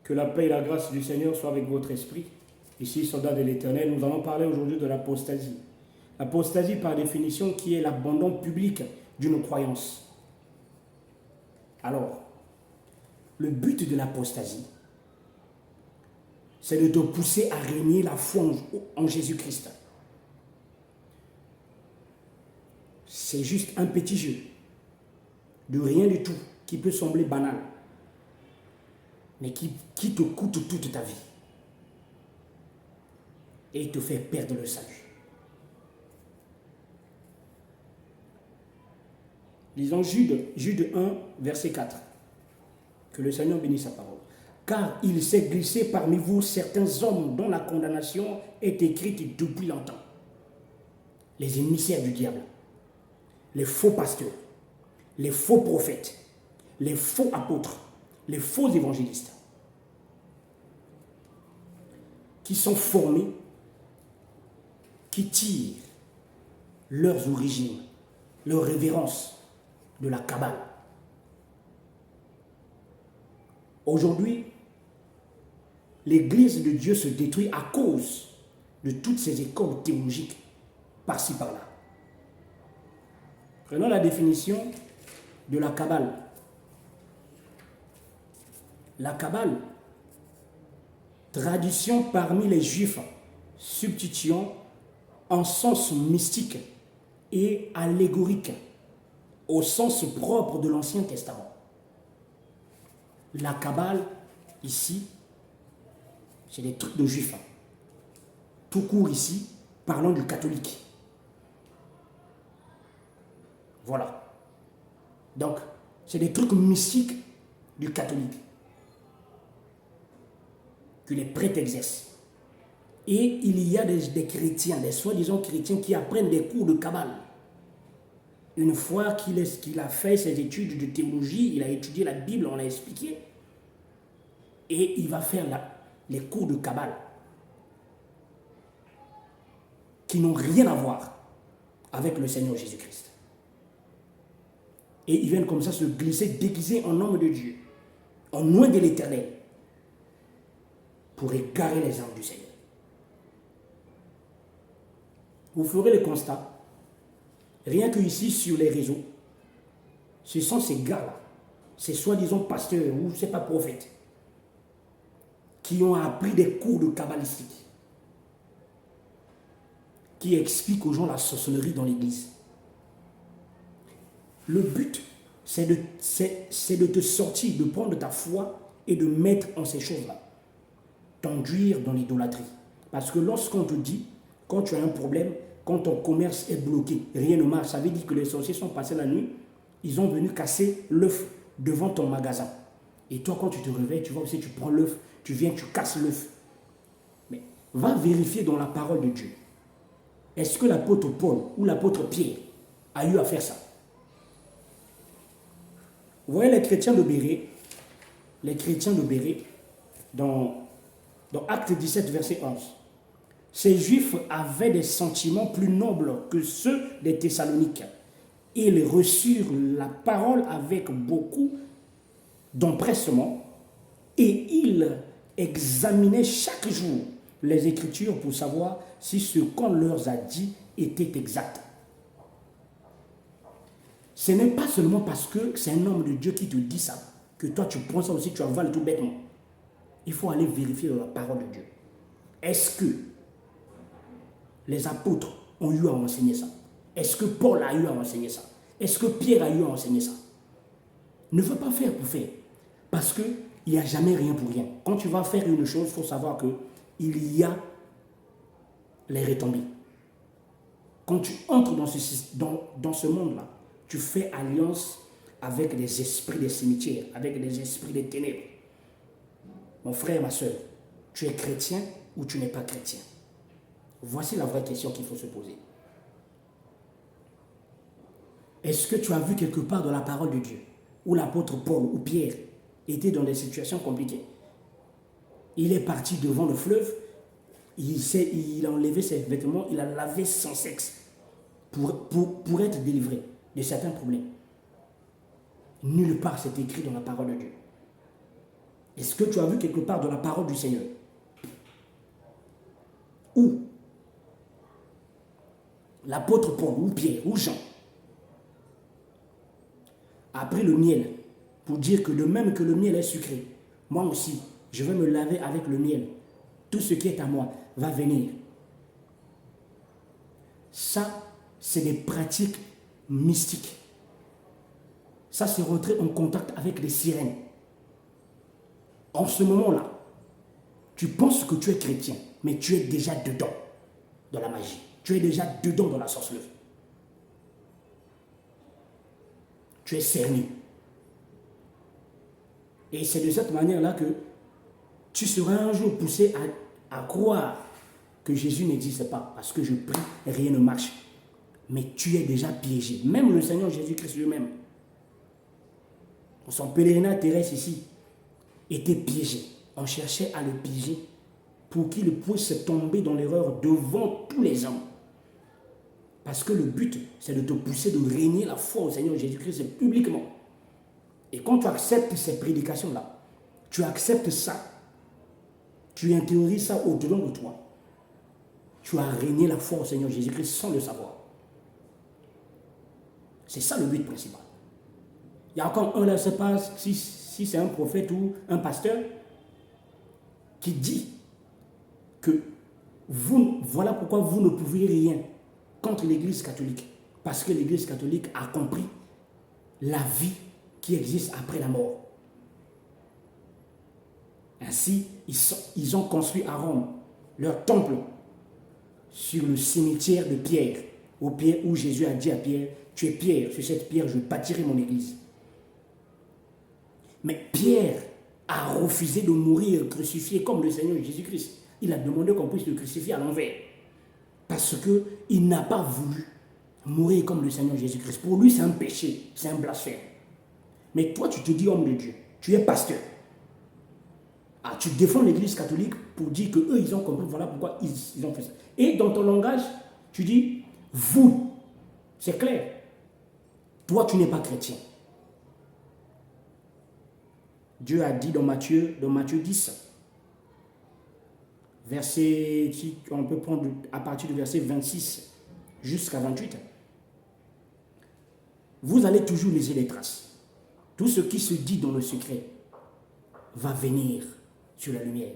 Que la paix et la grâce du Seigneur soient avec votre esprit. Ici, soldat de l'Éternel, nous allons parler aujourd'hui de l'apostasie. L'apostasie, par définition, qui est l'abandon public d'une croyance. Alors, le but de l'apostasie, c'est de te pousser à régner la foi en Jésus-Christ. C'est juste un petit jeu de rien du tout qui peut sembler banal, mais qui te coûte toute ta vie et te fait perdre le salut. Lisons Jude 1, verset 4. Que le Seigneur bénisse sa parole. Car il s'est glissé parmi vous certains hommes dont la condamnation est écrite depuis longtemps. Les émissaires du diable, les faux pasteurs, les faux prophètes, les faux apôtres, les faux évangélistes, qui sont formés, qui tirent leurs origines, leur révérence de la Kabbale. Aujourd'hui, l'Église de Dieu se détruit à cause de toutes ces écoles théologiques par-ci par-là. Prenons la définition de la Kabbale. La Kabbale, tradition parmi les Juifs, substituant en sens mystique et allégorique au sens propre de l'Ancien Testament. La Kabbale, ici, c'est des trucs de Juifs. Tout court ici, parlons du catholique. Voilà. Donc, c'est des trucs mystiques du catholique que les prêtres exercent. Et il y a des chrétiens, des soi-disant chrétiens qui apprennent des cours de Kabbale. Une fois qu'il a fait ses études de théologie, il a étudié la Bible, on l'a expliqué, et il va faire les cours de Kabbale qui n'ont rien à voir avec le Seigneur Jésus-Christ. Et ils viennent comme ça se glisser, déguisés en homme de Dieu, en loin de l'Éternel, pour égarer les âmes du Seigneur. Vous ferez le constat, rien que ici sur les réseaux, ce sont ces gars-là, ces soi-disant pasteurs ou c'est pas prophètes, qui ont appris des cours de kabbalistique, qui expliquent aux gens la sorcellerie dans l'église. Le but, c'est de te sortir, de prendre ta foi et de mettre en ces choses-là, t'enduire dans l'idolâtrie. Parce que lorsqu'on te dit, quand tu as un problème, quand ton commerce est bloqué, rien ne marche, ça veut dire que les sorciers sont passés la nuit, ils ont venu casser l'œuf devant ton magasin. Et toi, quand tu te réveilles, tu vois aussi, tu prends l'œuf, tu viens, tu casses l'œuf. Mais va vérifier dans la parole de Dieu. Est-ce que l'apôtre Paul ou l'apôtre Pierre a eu à faire ça? Vous voyez les chrétiens de Bérée, dans Acte 17, verset 11. Ces Juifs avaient des sentiments plus nobles que ceux des Thessaloniciens. Ils reçurent la parole avec beaucoup d'empressement et ils examinaient chaque jour les Écritures pour savoir si ce qu'on leur a dit était exact. Ce n'est pas seulement parce que c'est un homme de Dieu qui te dit ça, que toi tu prends ça aussi, tu avales tout bêtement. Il faut aller vérifier dans la parole de Dieu. Est-ce que les apôtres ont eu à enseigner ça? Est-ce que Paul a eu à enseigner ça? Est-ce que Pierre a eu à enseigner ça? Ne veux pas faire pour faire. Parce qu'il n'y a jamais rien pour rien. Quand tu vas faire une chose, il faut savoir qu'il y a les retombées. Quand tu entres dans ce monde-là, tu fais alliance avec des esprits des cimetières, avec des esprits des ténèbres. Mon frère, ma soeur, tu es chrétien ou tu n'es pas chrétien? Voici la vraie question qu'il faut se poser. Est-ce que tu as vu quelque part dans la parole de Dieu où l'apôtre Paul ou Pierre était dans des situations compliquées? Il est parti devant le fleuve, il a enlevé ses vêtements, il a lavé son sexe pour être délivré de certains problèmes. Nulle part c'est écrit dans la parole de Dieu. Est-ce que tu as vu quelque part dans la parole du Seigneur où l'apôtre Paul, ou Pierre, ou Jean a pris le miel pour dire que de même que le miel est sucré, moi aussi, je vais me laver avec le miel. Tout ce qui est à moi va venir. Ça, c'est des pratiques mystiques. Ça, c'est rentrer en contact avec les sirènes. En ce moment-là, tu penses que tu es chrétien, mais tu es déjà dedans, dans la magie. Tu es déjà dedans dans la sorcellerie. Tu es cerné. Et c'est de cette manière-là que tu seras un jour poussé à croire que Jésus n'existe pas. Parce que je prie, rien ne marche. Mais tu es déjà piégé. Même le Seigneur Jésus-Christ lui-même, son pèlerinage terrestre ici, était piégé. On cherchait à le piéger pour qu'il puisse tomber dans l'erreur devant tous les hommes. Parce que le but, c'est de te pousser de régner la foi au Seigneur Jésus-Christ publiquement. Et quand tu acceptes ces prédications-là, tu acceptes ça, tu intériorises ça au-dedans de toi, tu as régné la foi au Seigneur Jésus-Christ sans le savoir. C'est ça le but principal. Il y a encore un, là, je ne sais pas si c'est un prophète ou un pasteur, qui dit que voilà pourquoi vous ne pouvez rien contre l'Église catholique. Parce que l'Église catholique a compris la vie qui existe après la mort. Ainsi, ils ont construit à Rome leur temple sur le cimetière de Pierre, où Jésus a dit à Pierre, tu es Pierre, sur cette pierre je bâtirai mon église. Mais Pierre a refusé de mourir crucifié comme le Seigneur Jésus-Christ. Il a demandé qu'on puisse le crucifier à l'envers. Parce qu'il n'a pas voulu mourir comme le Seigneur Jésus-Christ. Pour lui, c'est un péché, c'est un blasphème. Mais toi, tu te dis homme de Dieu, tu es pasteur. Ah, tu défends l'Église catholique pour dire qu'eux, ils ont compris, voilà pourquoi ils ont fait ça. Et dans ton langage, tu dis, vous, c'est clair. Toi, tu n'es pas chrétien. Dieu a dit dans Matthieu 10, verset, on peut prendre à partir du verset 26 jusqu'à 28. Vous allez toujours léser les traces. Tout ce qui se dit dans le secret va venir sur la lumière.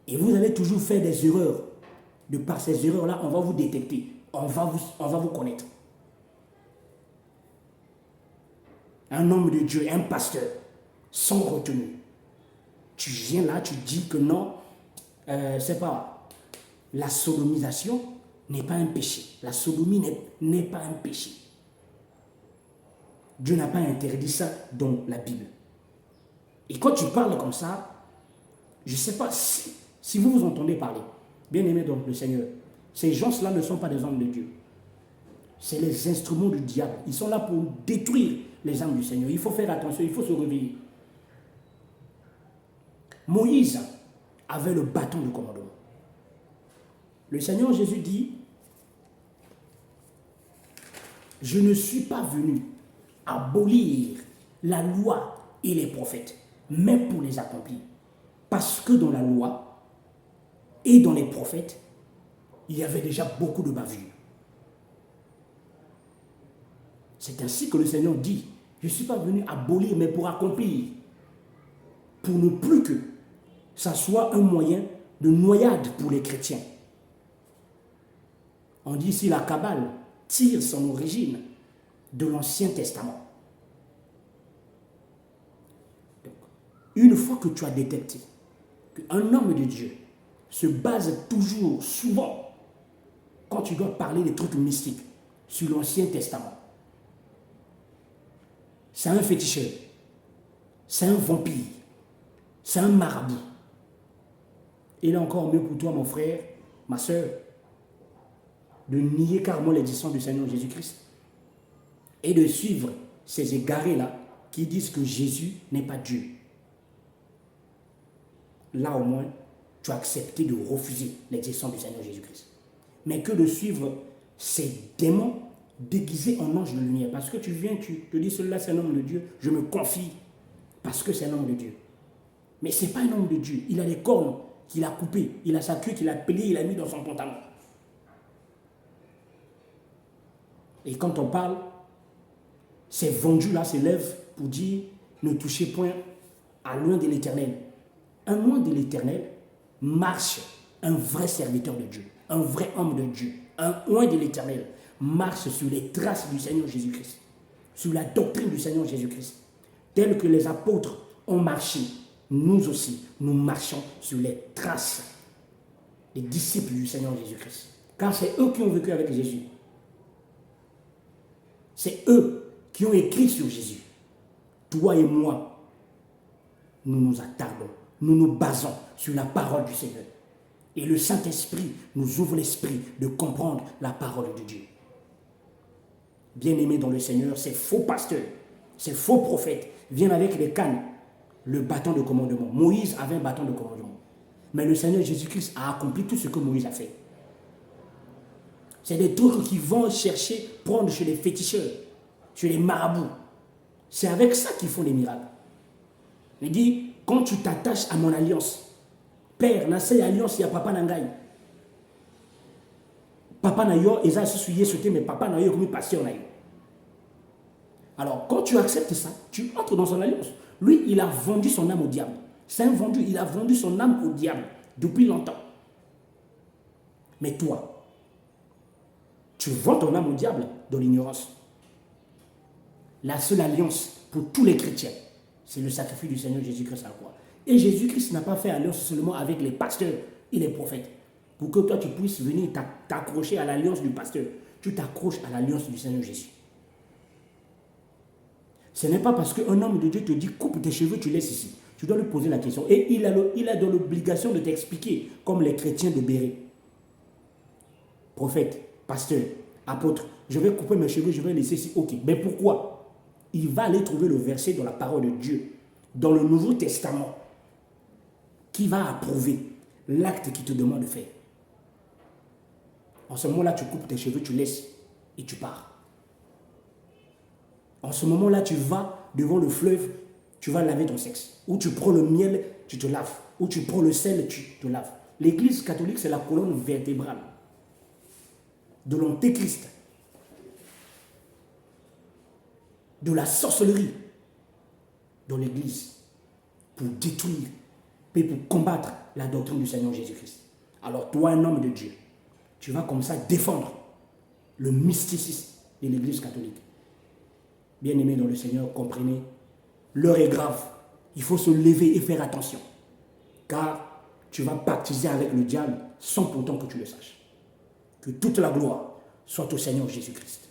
Et vous allez toujours faire des erreurs. De par ces erreurs-là, on va vous détecter. On va vous connaître. Un homme de Dieu, un pasteur, sans retenue. Tu viens là, tu dis que non, c'est pas. La sodomisation n'est pas un péché. La sodomie n'est pas un péché. Dieu n'a pas interdit ça dans la Bible. Et quand tu parles comme ça, je ne sais pas si vous vous entendez parler, bien aimé donc le Seigneur, ces gens-là ne sont pas des hommes de Dieu. C'est les instruments du diable. Ils sont là pour détruire les âmes du Seigneur. Il faut faire attention, il faut se réveiller. Moïse avait le bâton de commandement. Le Seigneur Jésus dit, je ne suis pas venu abolir la loi et les prophètes, mais pour les accomplir. Parce que dans la loi et dans les prophètes, il y avait déjà beaucoup de bavures. C'est ainsi que le Seigneur dit, je ne suis pas venu abolir, mais pour accomplir. Pour ne plus que ça soit un moyen de noyade pour les chrétiens. On dit ici la Kabbale tire son origine de l'Ancien Testament. Donc, une fois que tu as détecté qu'un homme de Dieu se base toujours, souvent, quand tu dois parler des trucs mystiques, sur l'Ancien Testament, c'est un féticheur, c'est un vampire, c'est un marabout. Il est encore mieux pour toi, mon frère, ma soeur, de nier carrément l'existence du Seigneur Jésus-Christ et de suivre ces égarés-là qui disent que Jésus n'est pas Dieu. Là, au moins, tu as accepté de refuser l'existence du Seigneur Jésus-Christ. Mais que de suivre ces démons déguisés en anges de lumière. Parce que tu viens, tu te dis, celui-là, c'est un homme de Dieu, je me confie parce que c'est un homme de Dieu. Mais ce n'est pas un homme de Dieu. Il a les cornes qu'il a coupées. Il a sa queue qu'il a pelée, il a mis dans son pantalon. Et quand on parle, ces vendus-là se lèvent pour dire ne touchez point à loin de l'Éternel. Un loin de l'Éternel marche un vrai serviteur de Dieu, un vrai homme de Dieu. Un loin de l'Éternel marche sur les traces du Seigneur Jésus-Christ, sur la doctrine du Seigneur Jésus-Christ. Tel que les apôtres ont marché, nous aussi, nous marchons sur les traces des disciples du Seigneur Jésus-Christ. Car c'est eux qui ont vécu avec Jésus. C'est eux qui ont écrit sur Jésus. Toi et moi, nous nous attardons, nous nous basons sur la parole du Seigneur. Et le Saint-Esprit nous ouvre l'esprit de comprendre la parole de Dieu. Bien-aimés dans le Seigneur, ces faux pasteurs, ces faux prophètes viennent avec les cannes, le bâton de commandement. Moïse avait un bâton de commandement. Mais le Seigneur Jésus-Christ a accompli tout ce que Moïse a fait. C'est des trucs qui vont chercher, prendre chez les féticheurs, chez les marabouts. C'est avec ça qu'ils font les miracles. Il dit, quand tu t'attaches à mon alliance, Père, dans cette alliance, il y a papa Nangaï. Papa Nayo, ils ont souillé sauté, mais papa Nayo, comme pasteur Nayo. Alors, quand tu acceptes ça, tu entres dans son alliance. Lui, il a vendu son âme au diable. C'est un vendu, il a vendu son âme au diable depuis longtemps. Mais toi, tu vends ton âme au diable dans l'ignorance. La seule alliance pour tous les chrétiens, c'est le sacrifice du Seigneur Jésus-Christ à la croix. Et Jésus-Christ n'a pas fait alliance seulement avec les pasteurs et les prophètes. Pour que toi, tu puisses venir t'accrocher à l'alliance du pasteur. Tu t'accroches à l'alliance du Seigneur Jésus. Ce n'est pas parce qu'un homme de Dieu te dit coupe tes cheveux, tu laisses ici. Tu dois lui poser la question. Et il a dans l'obligation de t'expliquer, comme les chrétiens de Béret. Prophète, pasteur, apôtre, je vais couper mes cheveux, je vais laisser ici. Ok, mais pourquoi? Il va aller trouver le verset dans la parole de Dieu, dans le Nouveau Testament, qui va approuver l'acte qu'il te demande de faire. En ce moment-là, tu coupes tes cheveux, tu laisses et tu pars. En ce moment-là, tu vas devant le fleuve, tu vas laver ton sexe. Ou tu prends le miel, tu te laves. Ou tu prends le sel, tu te laves. L'Église catholique, c'est la colonne vertébrale de l'antéchrist, de la sorcellerie dans l'Église pour détruire et pour combattre la doctrine du Seigneur Jésus-Christ. Alors toi, un homme de Dieu, tu vas comme ça défendre le mysticisme de l'Église catholique. Bien-aimés dans le Seigneur, comprenez, l'heure est grave. Il faut se lever et faire attention. Car tu vas pactiser avec le diable sans pourtant que tu le saches. Que toute la gloire soit au Seigneur Jésus-Christ.